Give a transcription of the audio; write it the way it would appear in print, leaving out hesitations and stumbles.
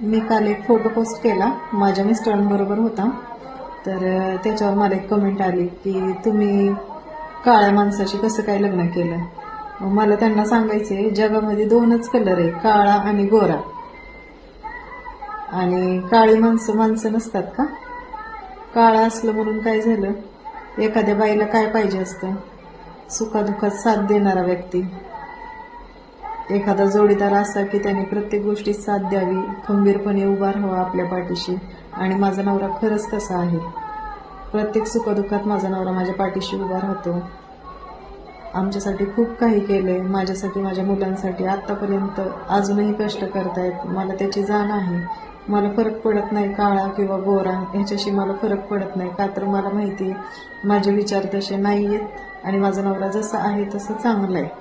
मी काल एक photo post केला, माझ्या मिस्टरांबरोबर होता. तर त्याच्यावर मला एक कमेंट आली की तुम्ही काळ्या माणसाशी कसं काय लग्न केलं. मग मला त्यांना सांगायचे, जगामध्ये दोनच कलर आहे, काळा आणि गोरा. आणि काळी माणसं माणसं नसतात का? काळा असलं म्हणून काय झालं? एखाद्या बाईला काय पाहिजे असतं? सुखादुखात साथ देणारा व्यक्ती, एखादा जोडीदार असा की त्याने प्रत्येक गोष्टीत साथ द्यावी, खंबीरपणे उभा राहावा आपल्या पाठीशी. आणि माझा नवरा खरंच तसा आहे. प्रत्येक सुखदुःखात माझा नवरा माझ्या पाठीशी उभा राहतो. आमच्यासाठी खूप काही केलंय, माझ्यासाठी, माझ्या मुलांसाठी. आतापर्यंत अजूनही कष्ट करतायत. मला त्याची जाण आहे. मला फरक पडत नाही काळा किंवा गोरा, ह्याच्याशी मला फरक पडत नाही. का तर मला माहिती आहे माझे विचार तसे नाही आहेत आणि माझा नवरा जसा आहे तसं चांगला आहे.